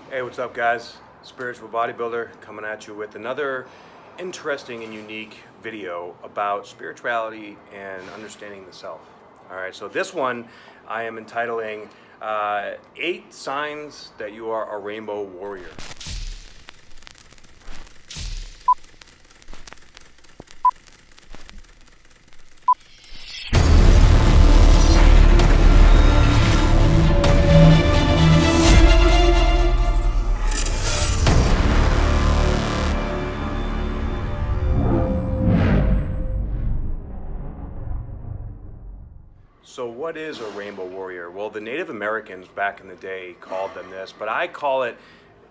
Hey, what's up, guys? Spiritual Bodybuilder coming at you with another interesting and unique video about spirituality and understanding the self. All right, so this one I am entitling 8 Signs That You Are a Rainbow Warrior. So what is a rainbow warrior? Well, the Native Americans back in the day called them this, but I call it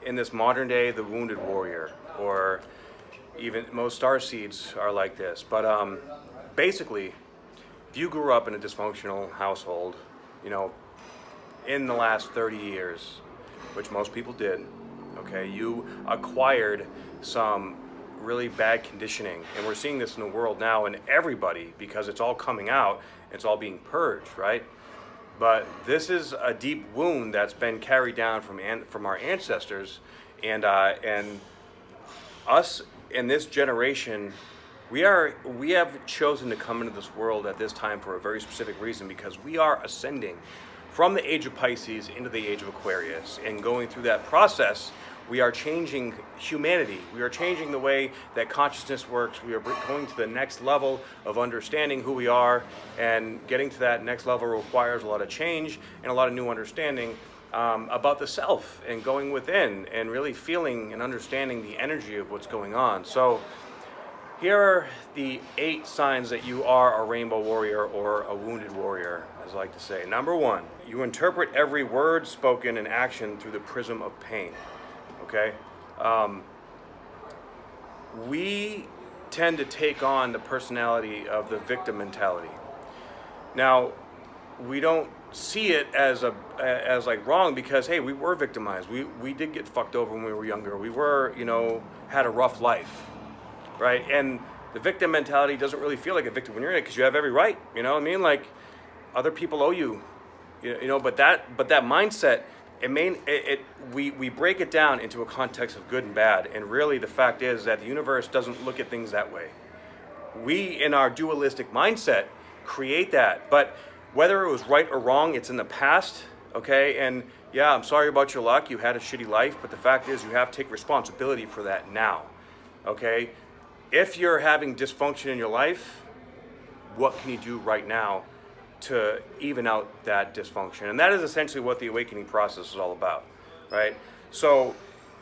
in this modern day the wounded warrior, or even most starseeds are like this. But basically, if you grew up in a dysfunctional household, you know, in the last 30 years, which most people did, okay, you acquired some really bad conditioning. And we're seeing this in the world now in everybody because it's all coming out, it's all being purged, right? But this is a deep wound that's been carried down from our ancestors, and us in this generation, we have chosen to come into this world at this time for a very specific reason, because we are ascending from the age of Pisces into the age of Aquarius, and going through that process, we are changing humanity. We are changing the way that consciousness works. We are going to the next level of understanding who we are, and getting to that next level requires a lot of change and a lot of new understanding about the self, and going within and really feeling and understanding the energy of what's going on. So here are the 8 signs that you are a rainbow warrior, or a wounded warrior, as I like to say. Number 1, you interpret every word spoken and action through the prism of pain. Okay? We tend to take on the personality of the victim mentality. Now, we don't see it as like wrong, because hey, we were victimized. We did get fucked over when we were younger. We were, had a rough life. Right? And the victim mentality doesn't really feel like a victim when you're in it, because you have every right. You know what I mean? Like, other people owe you. But that mindset, we break it down into a context of good and bad. And really, the fact is that the universe doesn't look at things that way. We, in our dualistic mindset, create that. But whether it was right or wrong, it's in the past. Okay? And yeah, I'm sorry about your luck. You had a shitty life. But the fact is, you have to take responsibility for that now. Okay? If you're having dysfunction in your life, what can you do right now to even out that dysfunction? And that is essentially what the awakening process is all about, right? So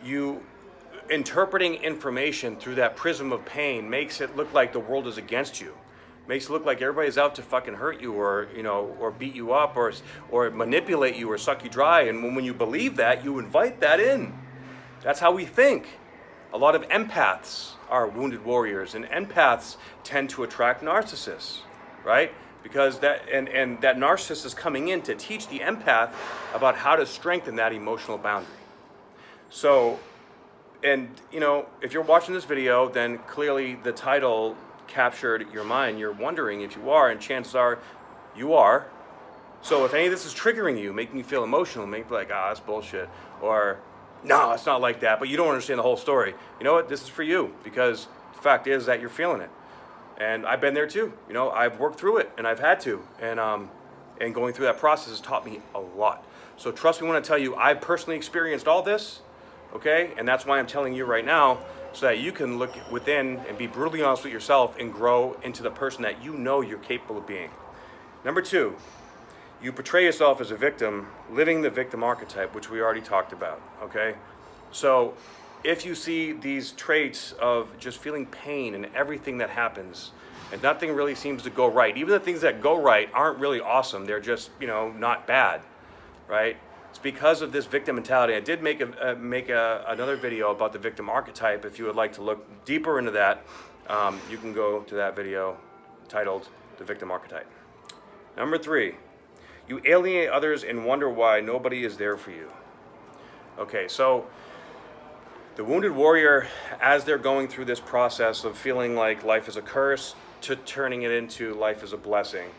you interpreting information through that prism of pain makes it look like the world is against you. Makes it look like everybody's out to fucking hurt you, or or beat you up, or manipulate you, or suck you dry. And when you believe that, you invite that in. That's how we think. A lot of empaths are wounded warriors, and empaths tend to attract narcissists, right? Because that narcissist is coming in to teach the empath about how to strengthen that emotional boundary. So, and if you're watching this video, then clearly the title captured your mind. You're wondering if you are, and chances are you are. So if any of this is triggering you, making you feel emotional, make you like, that's bullshit, or no, it's not like that, but you don't understand the whole story. You know what? This is for you, because the fact is that you're feeling it. And I've been there too. I've worked through it, and I've had to. And going through that process has taught me a lot. So trust me when I tell you, I've personally experienced all this, okay? And that's why I'm telling you right now, so that you can look within and be brutally honest with yourself and grow into the person that you know you're capable of being. Number 2, you portray yourself as a victim, living the victim archetype, which we already talked about, okay? So if you see these traits of just feeling pain in everything that happens, and nothing really seems to go right, even the things that go right aren't really awesome, they're just, not bad, right? It's because of this victim mentality. I did make another video about the victim archetype. If you would like to look deeper into that, you can go to that video titled The Victim Archetype. Number 3, you alienate others and wonder why nobody is there for you. Okay, so the wounded warrior, as they're going through this process of feeling like life is a curse to turning it into life is a blessing,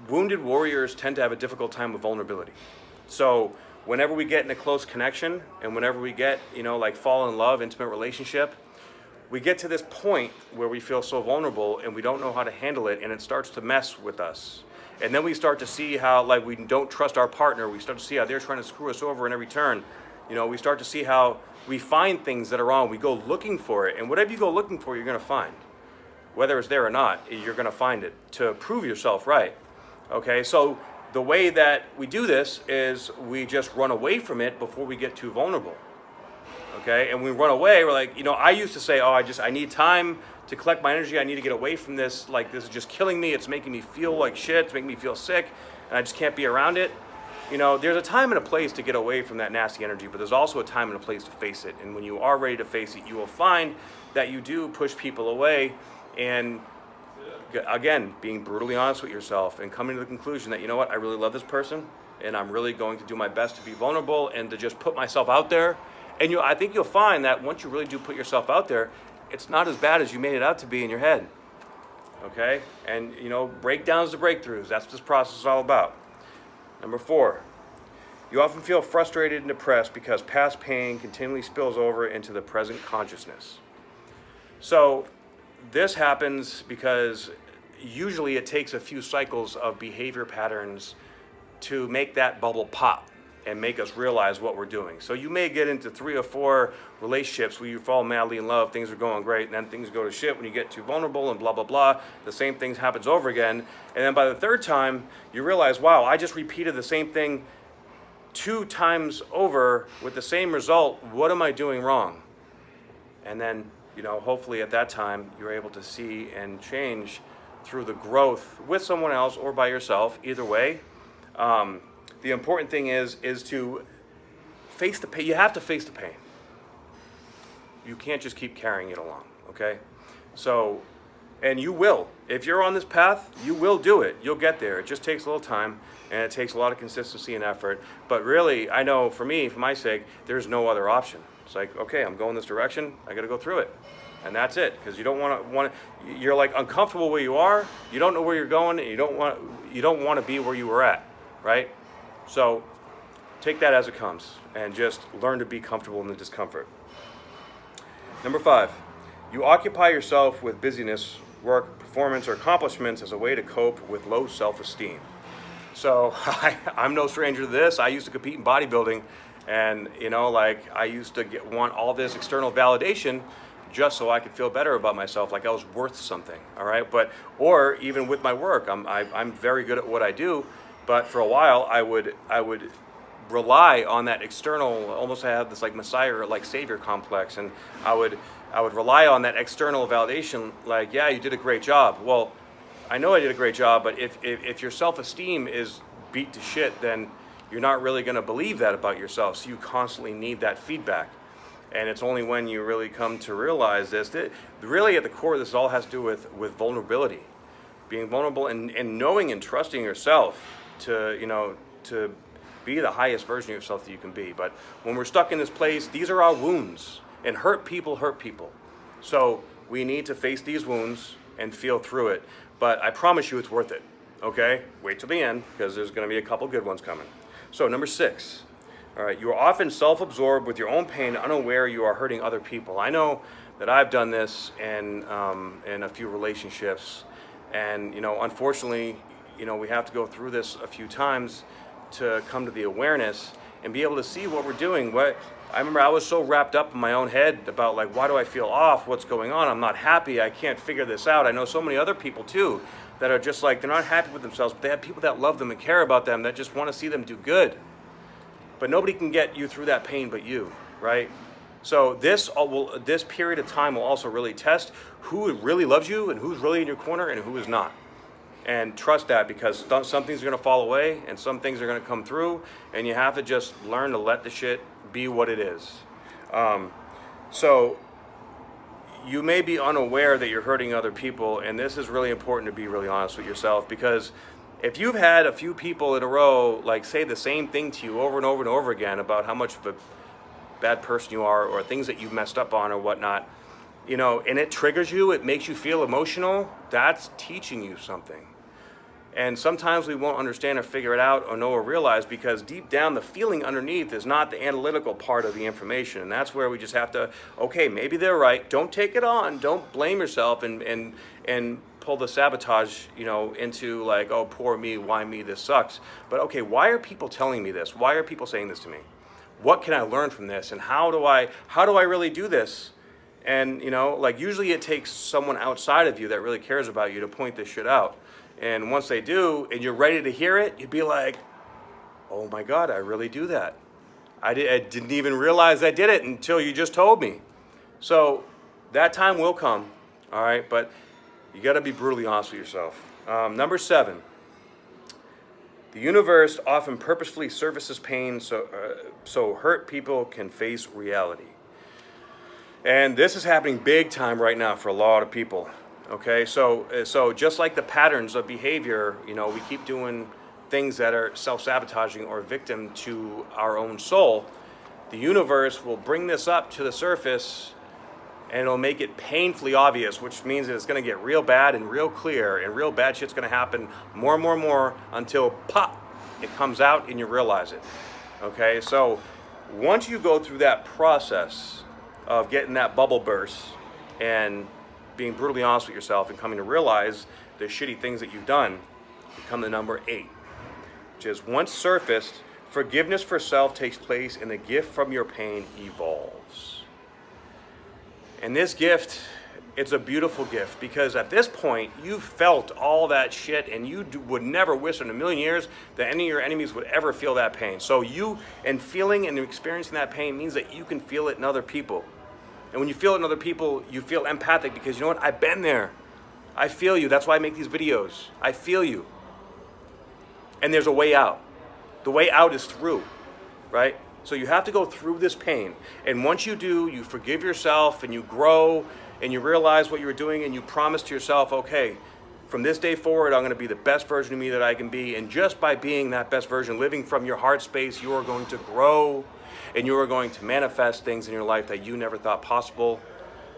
wounded warriors tend to have a difficult time with vulnerability. So whenever we get in a close connection and whenever we get, like fall in love, intimate relationship, we get to this point where we feel so vulnerable and we don't know how to handle it, and it starts to mess with us. And then we start to see how, like, we don't trust our partner. We start to see how they're trying to screw us over in every turn. We start to see how we find things that are wrong. We go looking for it, and whatever you go looking for, you're going to find. Whether it's there or not, you're going to find it to prove yourself right. Okay, so the way that we do this is we just run away from it before we get too vulnerable. Okay, and we run away, we're like, I used to say, I need time to collect my energy. I need to get away from this. Like, this is just killing me. It's making me feel like shit. It's making me feel sick, and I just can't be around it. There's a time and a place to get away from that nasty energy, but there's also a time and a place to face it. And when you are ready to face it, you will find that you do push people away. And again, being brutally honest with yourself and coming to the conclusion that, I really love this person, and I'm really going to do my best to be vulnerable and to just put myself out there. And I think you'll find that once you really do put yourself out there, it's not as bad as you made it out to be in your head. Okay? And, breakdowns to breakthroughs. That's what this process is all about. Number 4, you often feel frustrated and depressed because past pain continually spills over into the present consciousness. So this happens because usually it takes a few cycles of behavior patterns to make that bubble pop and make us realize what we're doing. So you may get into 3 or 4 relationships where you fall madly in love, things are going great, and then things go to shit when you get too vulnerable and blah, blah, blah. The same thing happens over again. And then by the 3rd time, you realize, wow, I just repeated the same thing 2 times over with the same result. What am I doing wrong? And then, hopefully at that time, you're able to see and change through the growth with someone else or by yourself, either way. The important thing is to face the pain. You have to face the pain. You can't just keep carrying it along, okay? So, and you will. If you're on this path, you will do it. You'll get there. It just takes a little time, and it takes a lot of consistency and effort. But really, I know for me, for my sake, there's no other option. It's like, okay, I'm going this direction. I got to go through it. And that's it, because you don't want to, you're like uncomfortable where you are. You don't know where you're going, and you don't want to be where you were at, right? So take that as it comes and just learn to be comfortable in the discomfort. Number 5, you occupy yourself with busyness, work, performance, or accomplishments as a way to cope with low self-esteem. So I'm no stranger to this. I used to compete in bodybuilding, and I used to want all this external validation just so I could feel better about myself, like I was worth something. All right, or even with my work, I'm very good at what I do. But for a while, I would rely on that external. Almost I had this like Messiah or like Savior complex, and I would rely on that external validation. Like, yeah, you did a great job. Well, I know I did a great job, but if your self-esteem is beat to shit, then you're not really going to believe that about yourself. So you constantly need that feedback, and it's only when you really come to realize this that really at the core, this all has to do with vulnerability, being vulnerable and knowing and trusting yourself to be the highest version of yourself that you can be. But when we're stuck in this place, these are our wounds, and hurt people. So we need to face these wounds and feel through it. But I promise you it's worth it, okay? Wait till the end, because there's going to be a couple good ones coming. So number 6, all right, you are often self-absorbed with your own pain, unaware you are hurting other people. I know that I've done this in a few relationships, and unfortunately, we have to go through this a few times to come to the awareness and be able to see what we're doing. I remember I was so wrapped up in my own head about like, why do I feel off? What's going on? I'm not happy. I can't figure this out. I know so many other people too that are just like, they're not happy with themselves, but they have people that love them and care about them that just want to see them do good. But nobody can get you through that pain but you, right? So this period of time will also really test who really loves you and who's really in your corner and who is not. And trust that, because some things are going to fall away and some things are going to come through, and you have to just learn to let the shit be what it is. So you may be unaware that you're hurting other people, and this is really important to be really honest with yourself, because if you've had a few people in a row like say the same thing to you over and over and over again about how much of a bad person you are or things that you've messed up on or whatnot, and it triggers you, it makes you feel emotional, that's teaching you something. And sometimes we won't understand or figure it out or know or realize, because deep down the feeling underneath is not the analytical part of the information. And that's where we just have to, okay, maybe they're right. Don't take it on. Don't blame yourself and pull the sabotage, into like, oh, poor me, why me, this sucks. But okay, why are people telling me this? Why are people saying this to me? What can I learn from this? And how do I really do this? And like usually it takes someone outside of you that really cares about you to point this shit out. And once they do, and you're ready to hear it, you'd be like, oh my God, I really do that. I didn't even realize I did it until you just told me. So that time will come, all right? But you got to be brutally honest with yourself. Number 7, the universe often purposefully surfaces pain so hurt people can face reality. And this is happening big time right now for a lot of people. Okay, so just like the patterns of behavior, we keep doing things that are self-sabotaging or victim to our own soul. The universe will bring this up to the surface, and it'll make it painfully obvious, which means that it's going to get real bad and real clear, and real bad shit's going to happen more and more and more until pop, it comes out and you realize it. Okay, so once you go through that process of getting that bubble burst and being brutally honest with yourself and coming to realize the shitty things that you've done, become the number 8, which is, once surfaced, forgiveness for self takes place and the gift from your pain evolves. And this gift, it's a beautiful gift, because at this point you've felt all that shit, and you would never wish in a million years that any of your enemies would ever feel that pain. So you, and feeling and experiencing that pain, means that you can feel it in other people. And when you feel it in other people, you feel empathic, because you know what? I've been there. I feel you. That's why I make these videos. I feel you. And there's a way out. The way out is through, right? So you have to go through this pain. And once you do, you forgive yourself and you grow and you realize what you were doing, and you promise to yourself, okay, from this day forward, I'm going to be the best version of me that I can be. And just by being that best version, living from your heart space, you are going to grow. And you are going to manifest things in your life that you never thought possible,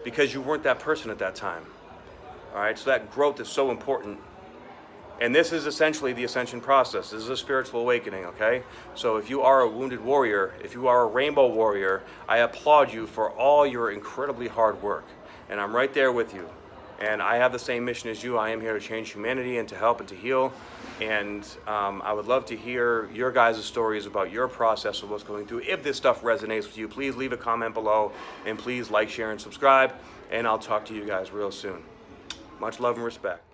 because you weren't that person at that time. All right, so that growth is so important. And this is essentially the ascension process. This is a spiritual awakening, okay? So if you are a wounded warrior, if you are a rainbow warrior, I applaud you for all your incredibly hard work. And I'm right there with you. And I have the same mission as you. I am here to change humanity and to help and to heal. And I would love to hear your guys' stories about your process of what's going through. If this stuff resonates with you, please leave a comment below, and please like, share, and subscribe. And I'll talk to you guys real soon. Much love and respect.